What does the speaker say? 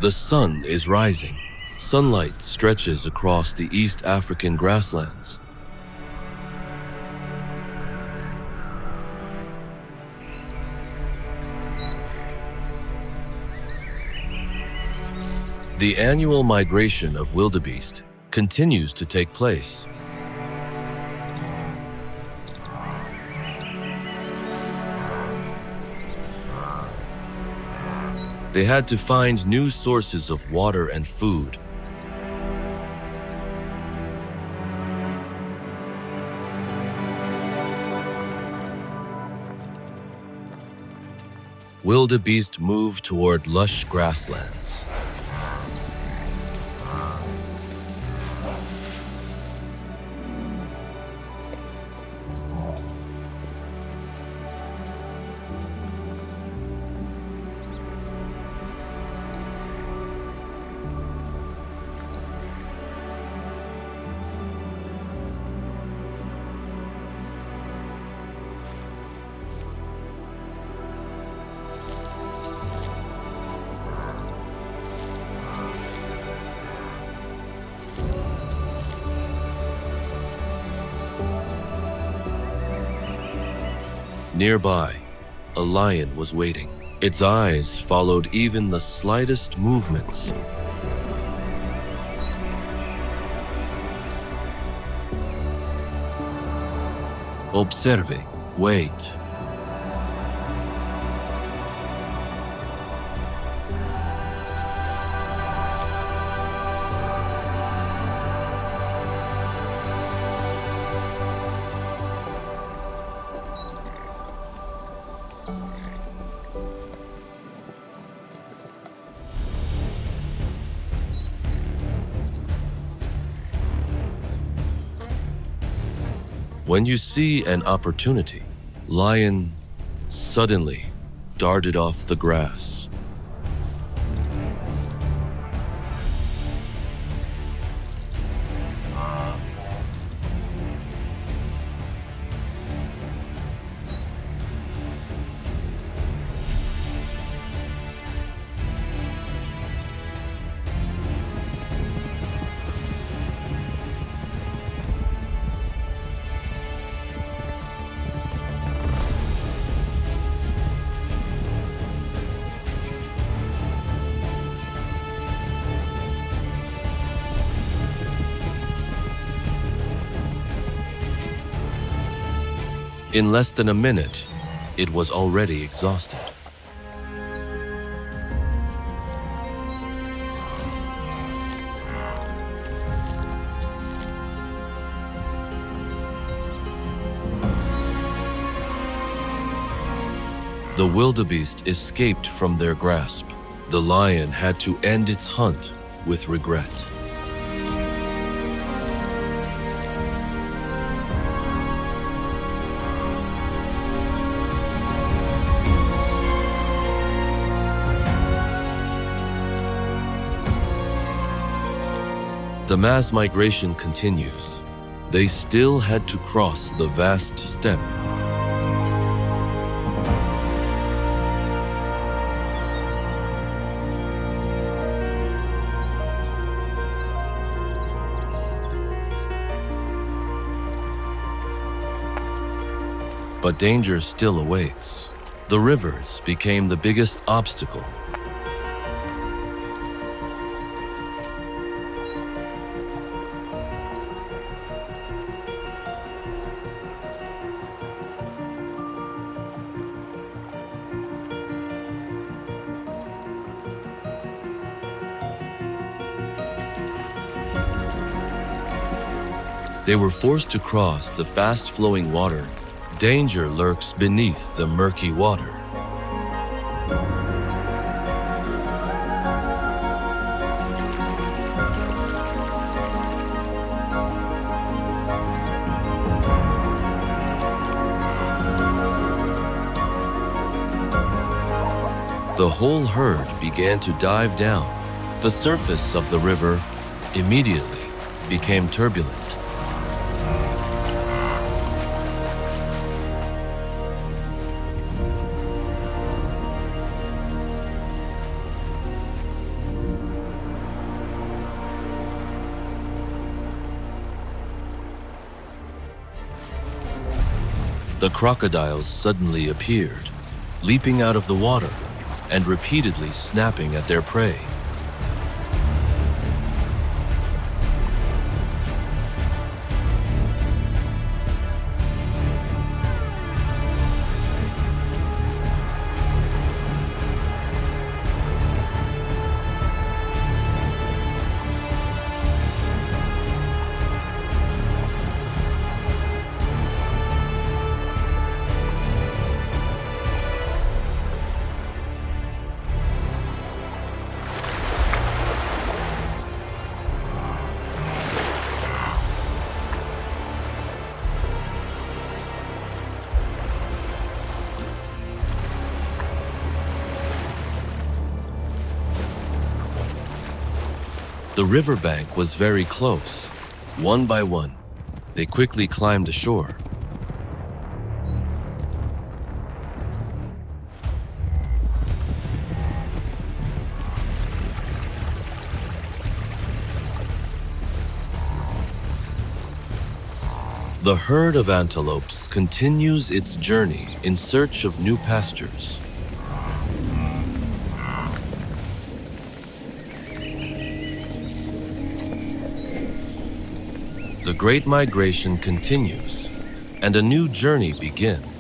The sun is rising. Sunlight stretches across the East African grasslands. The annual migration of wildebeest continues to take place. They had to find new sources of water and food. Wildebeest move toward lush grasslands. Nearby, a lion was waiting. Its eyes followed even the slightest movements. Observe, wait. When you see an opportunity, lion suddenly darted off the grass. In less than a minute, it was already exhausted. The wildebeest escaped from their grasp. The lion had to end its hunt with regret. The mass migration continues. They still had to cross the vast steppe. But danger still awaits. The rivers became the biggest obstacle. They were forced to cross the fast-flowing water. Danger lurks beneath the murky water. The whole herd began to dive down. The surface of the river immediately became turbulent. The crocodiles suddenly appeared, leaping out of the water and repeatedly snapping at their prey. The riverbank was very close. One by one, they quickly climbed ashore. The herd of antelopes continues its journey in search of new pastures. The Great Migration continues, and a new journey begins.